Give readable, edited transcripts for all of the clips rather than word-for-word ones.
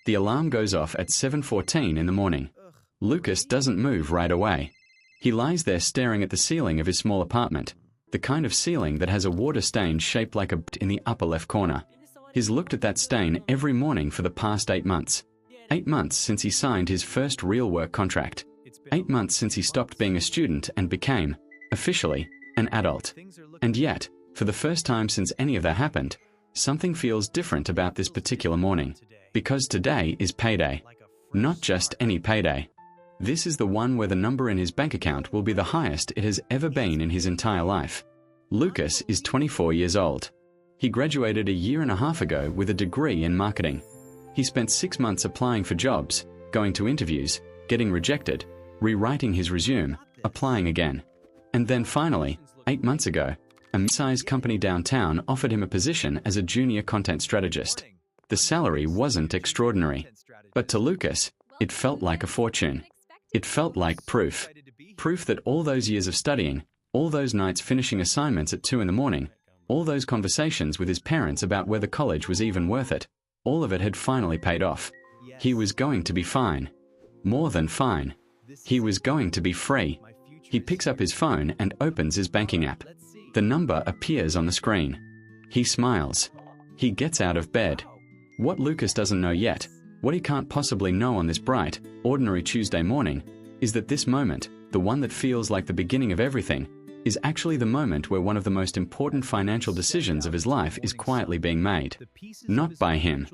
The alarm goes off at 7:14 in the morning. Lucas doesn't move right away. He lies there staring at the ceiling of his small apartment, the kind of ceiling that has a water stain shaped like a in the upper left corner. He's looked at that stain every morning for the past 8 months. 8 months since he signed his first real work contract. 8 months since he stopped being a student and became, officially, an adult. And yet, for the first time since any of that happened, something feels different about this particular morning. Because today is payday. Not just any payday. This is the one where the number in his bank account will be the highest it has ever been in his entire life. Lucas is 24 years old. He graduated a year and a half ago with a degree in marketing. He spent 6 months applying for jobs, going to interviews, getting rejected, rewriting his resume, applying again. And then finally, 8 months ago, a mid-sized company downtown offered him a position as a junior content strategist. The salary wasn't extraordinary. But to Lucas, it felt like a fortune. It felt like proof. Proof that all those years of studying, all those nights finishing assignments at 2 in the morning, all those conversations with his parents about whether college was even worth it, all of it had finally paid off. He was going to be fine. More than fine. He was going to be free. He picks up his phone and opens his banking app. The number appears on the screen. He smiles. He gets out of bed. What Lucas doesn't know yet, what he can't possibly know on this bright, ordinary Tuesday morning, is that this moment, the one that feels like the beginning of everything, is actually the moment where one of the most important financial decisions of his life is quietly being made. Not by him.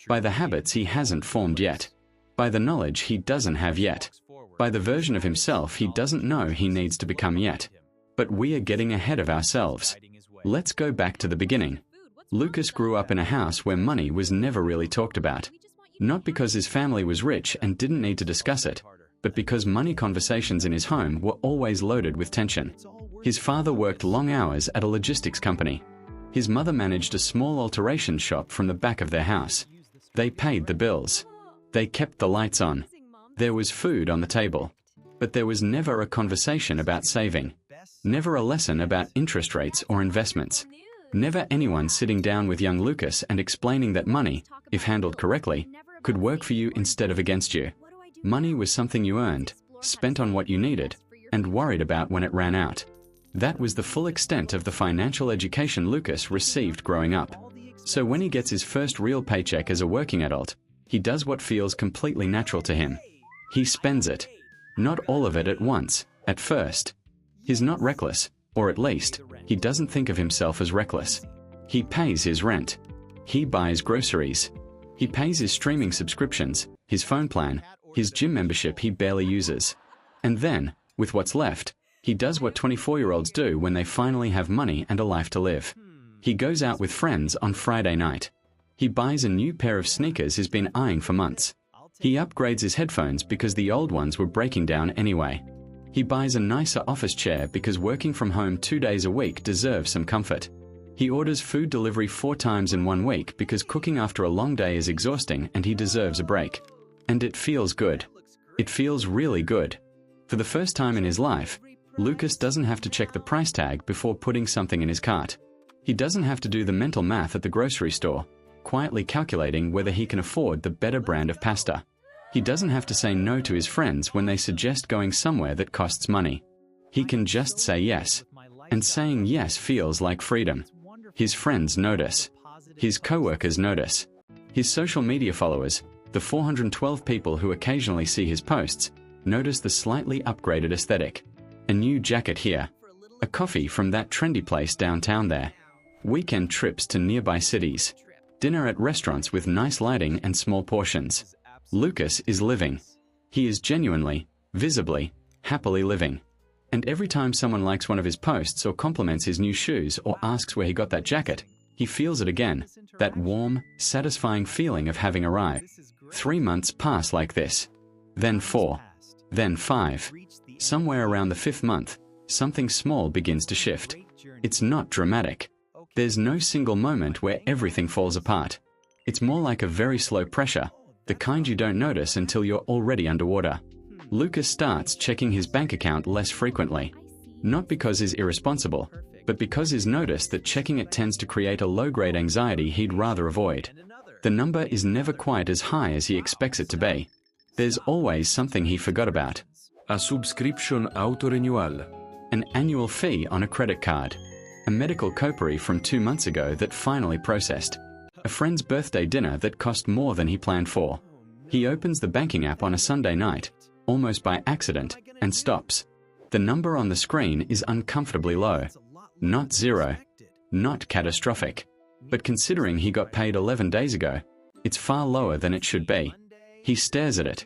By the habits he hasn't formed yet. By the knowledge he doesn't have yet. By the version of himself he doesn't know he needs to become yet. But we are getting ahead of ourselves. Let's go back to the beginning. Lucas grew up in a house where money was never really talked about. Not because his family was rich and didn't need to discuss it, but because money conversations in his home were always loaded with tension. His father worked long hours at a logistics company. His mother managed a small alteration shop from the back of their house. They paid the bills. They kept the lights on. There was food on the table. But there was never a conversation about saving. Never a lesson about interest rates or investments. Never anyone sitting down with young Lucas and explaining that money, if handled correctly, could work for you instead of against you. Money was something you earned, spent on what you needed, and worried about when it ran out. That was the full extent of the financial education Lucas received growing up. So when he gets his first real paycheck as a working adult, he does what feels completely natural to him. He spends it. Not all of it at once, at first. He's not reckless, or at least, he doesn't think of himself as reckless. He pays his rent. He buys groceries. He pays his streaming subscriptions, his phone plan, his gym membership he barely uses. And then, with what's left, he does what 24-year-olds do when they finally have money and a life to live. He goes out with friends on Friday night. He buys a new pair of sneakers he's been eyeing for months. He upgrades his headphones because the old ones were breaking down anyway. He buys a nicer office chair because working from home 2 days a week deserves some comfort. He orders food delivery 4 times in 1 week because cooking after a long day is exhausting and he deserves a break. And it feels good. It feels really good. For the first time in his life, Lucas doesn't have to check the price tag before putting something in his cart. He doesn't have to do the mental math at the grocery store, quietly calculating whether he can afford the better brand of pasta. He doesn't have to say no to his friends when they suggest going somewhere that costs money. He can just say yes. And saying yes feels like freedom. His friends notice. His coworkers notice. His social media followers, the 412 people who occasionally see his posts, notice the slightly upgraded aesthetic. A new jacket here. A coffee from that trendy place downtown there. Weekend trips to nearby cities. Dinner at restaurants with nice lighting and small portions. Lucas is living. He is genuinely, visibly, happily living. And every time someone likes one of his posts or compliments his new shoes or asks where he got that jacket, he feels it again, that warm, satisfying feeling of having arrived. 3 months pass like this. Then 4. Then 5. Somewhere around the 5th month, something small begins to shift. It's not dramatic. There's no single moment where everything falls apart. It's more like a very slow pressure, the kind you don't notice until you're already underwater. Lucas starts checking his bank account less frequently. Not because he's irresponsible, but because he's noticed that checking it tends to create a low-grade anxiety he'd rather avoid. The number is never quite as high as he expects it to be. There's always something he forgot about. A subscription auto-renewal. An annual fee on a credit card. A medical copay from 2 months ago that finally processed. A friend's birthday dinner that cost more than he planned for. He opens the banking app on a Sunday night, almost by accident, and stops. The number on the screen is uncomfortably low. Not zero. Not catastrophic. But considering he got paid 11 days ago, it's far lower than it should be. He stares at it.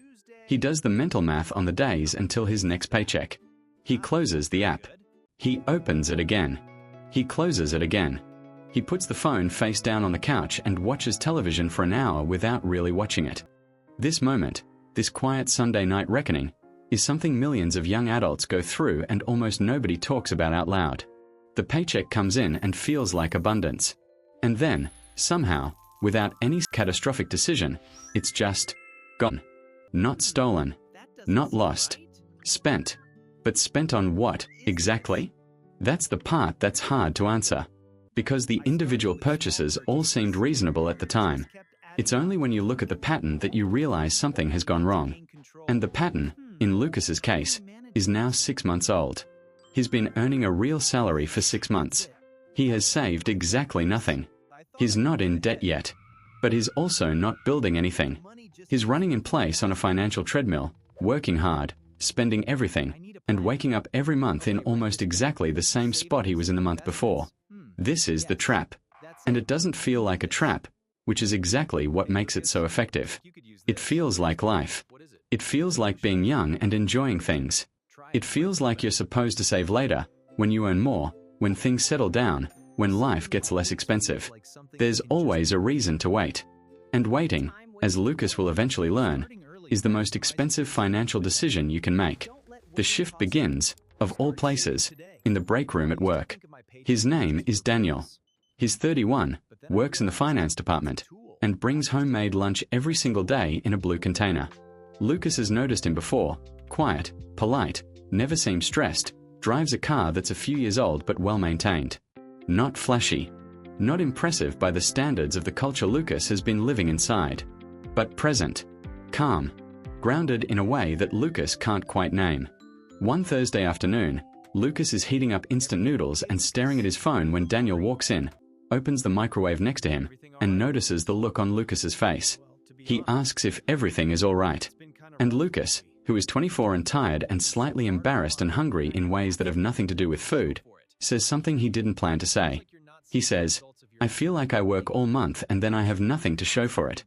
He does the mental math on the days until his next paycheck. He closes the app. He opens it again. He closes it again. He puts the phone face down on the couch and watches television for an hour without really watching it. This moment, this quiet Sunday night reckoning, is something millions of young adults go through and almost nobody talks about out loud. The paycheck comes in and feels like abundance. And then, somehow, without any catastrophic decision, it's just gone. Not stolen. Not lost. Spent. But spent on what, exactly? That's the part that's hard to answer. Because the individual purchases all seemed reasonable at the time. It's only when you look at the pattern that you realize something has gone wrong. And the pattern, in Lucas's case, is now 6 months old. He's been earning a real salary for 6 months. He has saved exactly nothing. He's not in debt yet. But he's also not building anything. He's running in place on a financial treadmill, working hard, spending everything, and waking up every month in almost exactly the same spot he was in the month before. This is the trap. And it doesn't feel like a trap, which is exactly what makes it so effective. It feels like life. It feels like being young and enjoying things. It feels like you're supposed to save later, when you earn more, when things settle down, when life gets less expensive. There's always a reason to wait. And waiting, as Lucas will eventually learn, is the most expensive financial decision you can make. The shift begins, of all places, in the break room at work. His name is Daniel. He's 31, works in the finance department, and brings homemade lunch every single day in a blue container. Lucas has noticed him before, quiet, polite, never seems stressed, drives a car that's a few years old but well-maintained. Not flashy. Not impressive by the standards of the culture Lucas has been living inside. But present. Calm. Grounded in a way that Lucas can't quite name. One Thursday afternoon, Lucas is heating up instant noodles and staring at his phone when Daniel walks in, opens the microwave next to him, and notices the look on Lucas's face. He asks if everything is all right. And Lucas, who is 24 and tired and slightly embarrassed and hungry in ways that have nothing to do with food, says something he didn't plan to say. He says, "I feel like I work all month and then I have nothing to show for it."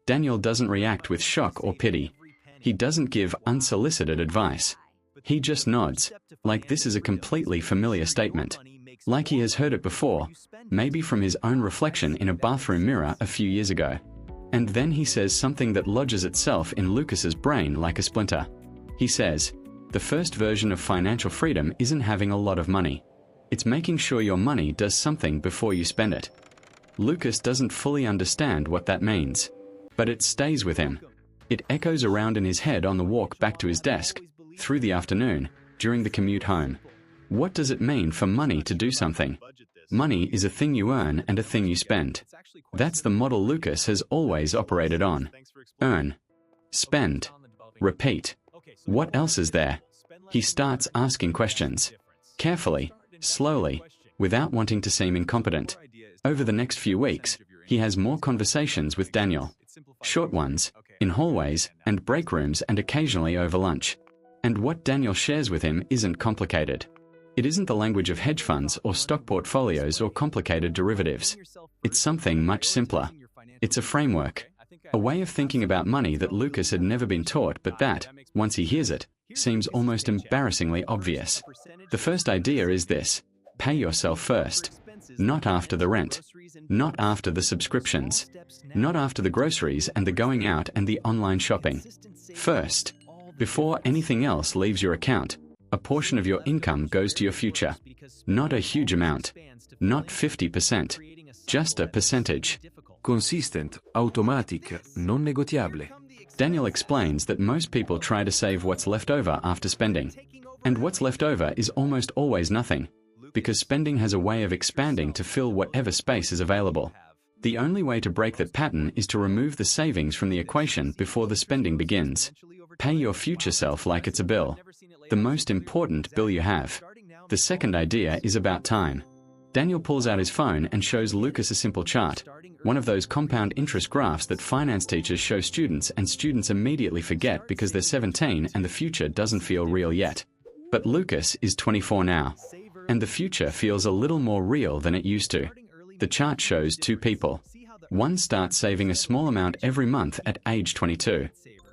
Daniel doesn't react with shock or pity. He doesn't give unsolicited advice. He just nods, like this is a completely familiar statement. Like he has heard it before, maybe from his own reflection in a bathroom mirror a few years ago. And then he says something that lodges itself in Lucas's brain like a splinter. He says, the first version of financial freedom isn't having a lot of money. It's making sure your money does something before you spend it. Lucas doesn't fully understand what that means. But it stays with him. It echoes around in his head on the walk back to his desk, through the afternoon, during the commute home. What does it mean for money to do something? Money is a thing you earn and a thing you spend. That's the model Lucas has always operated on. Earn. Spend. Repeat. What else is there? He starts asking questions. Carefully, slowly, without wanting to seem incompetent. Over the next few weeks, he has more conversations with Daniel. Short ones, in hallways and break rooms and occasionally over lunch. And what Daniel shares with him isn't complicated. It isn't the language of hedge funds or stock portfolios or complicated derivatives. It's something much simpler. It's a framework. A way of thinking about money that Lucas had never been taught, but that, once he hears it, seems almost embarrassingly obvious. The first idea is this: pay yourself first. Not after the rent. Not after the subscriptions. Not after the groceries and the going out and the online shopping. First. Before anything else leaves your account, a portion of your income goes to your future. Not a huge amount. Not 50%. Just a percentage. Consistent, automatic, non negotiable. Daniel explains that most people try to save what's left over after spending. And what's left over is almost always nothing, because spending has a way of expanding to fill whatever space is available. The only way to break that pattern is to remove the savings from the equation before the spending begins. Pay your future self like it's a bill. The most important bill you have. The second idea is about time. Daniel pulls out his phone and shows Lucas a simple chart, one of those compound interest graphs that finance teachers show students and students immediately forget because they're 17 and the future doesn't feel real yet. But Lucas is 24 now, and the future feels a little more real than it used to. The chart shows two people. One starts saving a small amount every month at age 22.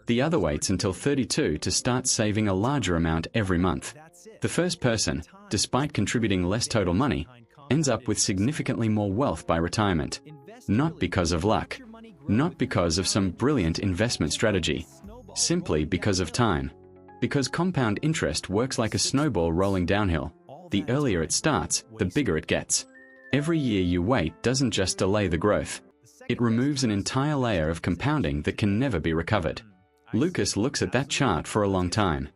The other waits until 32 to start saving a larger amount every month. The first person, despite contributing less total money, ends up with significantly more wealth by retirement. Not because of luck. Not because of some brilliant investment strategy. Simply because of time. Because compound interest works like a snowball rolling downhill. The earlier it starts, the bigger it gets. Every year you wait doesn't just delay the growth. It removes an entire layer of compounding that can never be recovered. Lucas looks at that chart for a long time.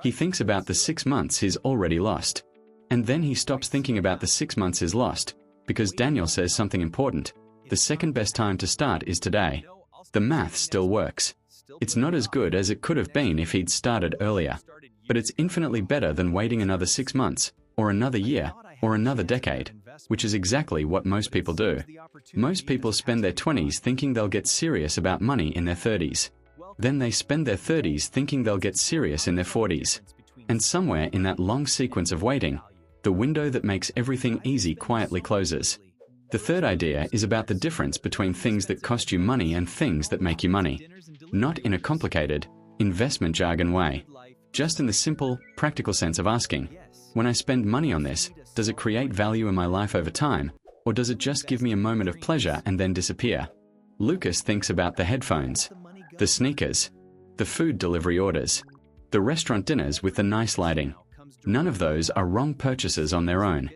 He thinks about the 6 months he's already lost. And then he stops thinking about the 6 months he's lost, because Daniel says something important. The second best time to start is today. The math still works. It's not as good as it could have been if he'd started earlier. But it's infinitely better than waiting another 6 months, or another year, or another decade, which is exactly what most people do. Most people spend their 20s thinking they'll get serious about money in their 30s. Then they spend their 30s thinking they'll get serious in their 40s. And somewhere in that long sequence of waiting, the window that makes everything easy quietly closes. The third idea is about the difference between things that cost you money and things that make you money. Not in a complicated, investment jargon way. Just in the simple, practical sense of asking, when I spend money on this, does it create value in my life over time, or does it just give me a moment of pleasure and then disappear? Lucas thinks about the headphones, the sneakers, the food delivery orders, the restaurant dinners with the nice lighting. None of those are wrong purchases on their own.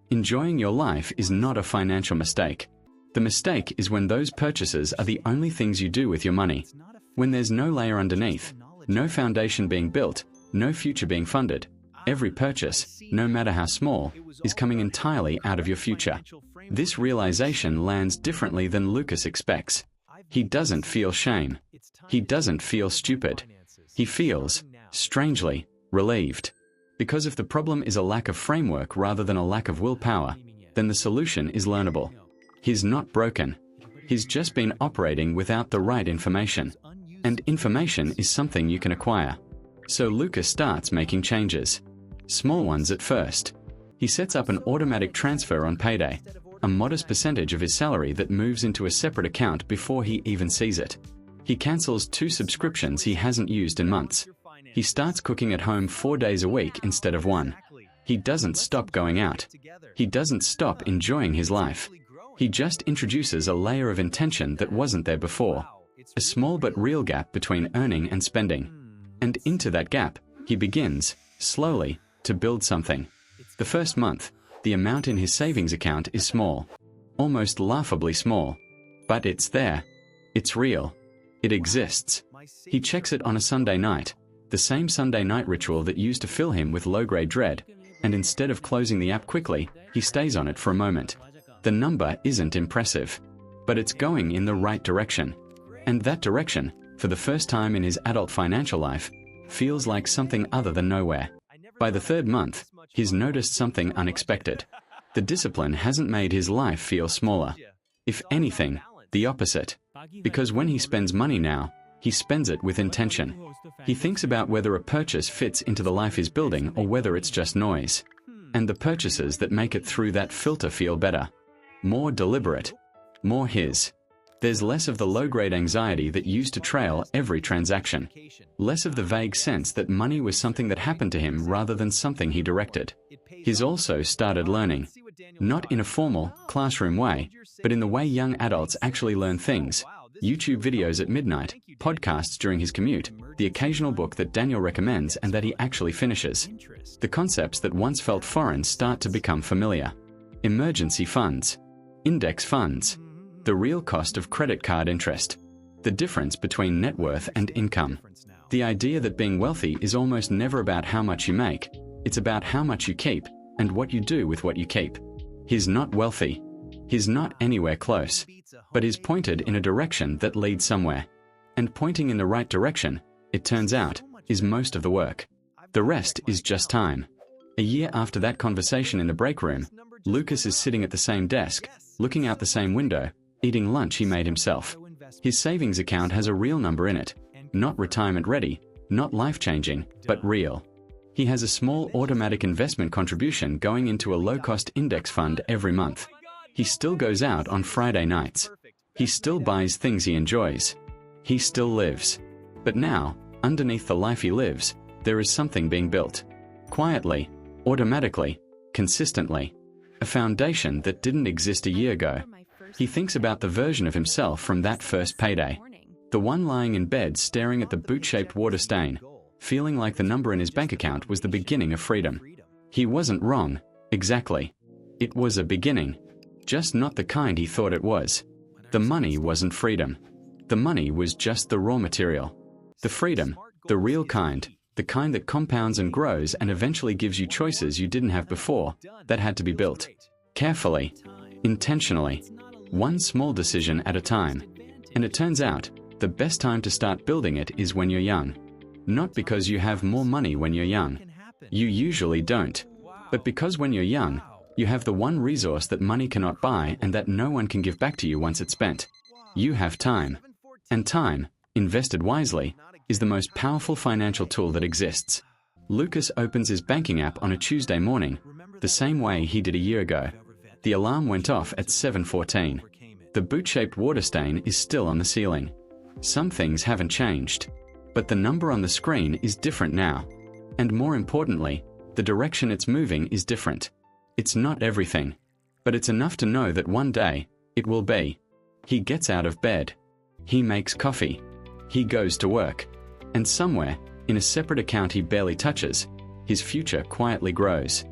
Enjoying your life is not a financial mistake. The mistake is when those purchases are the only things you do with your money. When there's no layer underneath, no foundation being built, no future being funded. Every purchase, no matter how small, is coming entirely out of your future. This realization lands differently than Lucas expects. He doesn't feel shame. He doesn't feel stupid. He feels, strangely, relieved. Because if the problem is a lack of framework rather than a lack of willpower, then the solution is learnable. He's not broken. He's just been operating without the right information. And information is something you can acquire. So Lucas starts making changes. Small ones at first. He sets up an automatic transfer on payday, a modest percentage of his salary that moves into a separate account before he even sees it. He cancels 2 subscriptions he hasn't used in months. He starts cooking at home 4 days a week instead of 1. He doesn't stop going out. He doesn't stop enjoying his life. He just introduces a layer of intention that wasn't there before. A small but real gap between earning and spending. And into that gap, he begins, slowly, to build something. The first month, the amount in his savings account is small. Almost laughably small. But it's there. It's real. It exists. He checks it on a Sunday night, the same Sunday night ritual that used to fill him with low-grade dread, and instead of closing the app quickly, he stays on it for a moment. The number isn't impressive, but it's going in the right direction. And that direction, for the first time in his adult financial life, feels like something other than nowhere. By the 3rd month, he's noticed something unexpected. The discipline hasn't made his life feel smaller. If anything, the opposite. Because when he spends money now, he spends it with intention. He thinks about whether a purchase fits into the life he's building or whether it's just noise. And the purchases that make it through that filter feel better. More deliberate. More his. There's less of the low-grade anxiety that used to trail every transaction. Less of the vague sense that money was something that happened to him rather than something he directed. He's also started learning. Not in a formal, classroom way, but in the way young adults actually learn things. YouTube videos at midnight, podcasts during his commute, the occasional book that Daniel recommends and that he actually finishes. The concepts that once felt foreign start to become familiar. Emergency funds. Index funds. The real cost of credit card interest. The difference between net worth and income. The idea that being wealthy is almost never about how much you make. It's about how much you keep, and what you do with what you keep. He's not wealthy. He's not anywhere close, but is pointed in a direction that leads somewhere. And pointing in the right direction, it turns out, is most of the work. The rest is just time. A year after that conversation in the break room, Lucas is sitting at the same desk, looking out the same window, eating lunch he made himself. His savings account has a real number in it, not retirement ready, not life-changing, but real. He has a small automatic investment contribution going into a low-cost index fund every month. He still goes out on Friday nights. He still buys things he enjoys. He still lives. But now, underneath the life he lives, there is something being built. Quietly, automatically, consistently. A foundation that didn't exist a year ago. He thinks about the version of himself from that first payday. The one lying in bed staring at the boot-shaped water stain, feeling like the number in his bank account was the beginning of freedom. He wasn't wrong, exactly. It was a beginning, just not the kind he thought it was. The money wasn't freedom. The money was just the raw material. The freedom, the real kind, the kind that compounds and grows and eventually gives you choices you didn't have before, that had to be built. Carefully, intentionally, one small decision at a time. And it turns out, the best time to start building it is when you're young. Not because you have more money when you're young. You usually don't. But because when you're young, you have the one resource that money cannot buy and that no one can give back to you once it's spent. You have time. And time, invested wisely, is the most powerful financial tool that exists. Lucas opens his banking app on a Tuesday morning, the same way he did a year ago. The alarm went off at 7:14. The boot-shaped water stain is still on the ceiling. Some things haven't changed. But the number on the screen is different now. And more importantly, the direction it's moving is different. It's not everything. But it's enough to know that one day, it will be. He gets out of bed. He makes coffee. He goes to work. And somewhere, in a separate account he barely touches, his future quietly grows.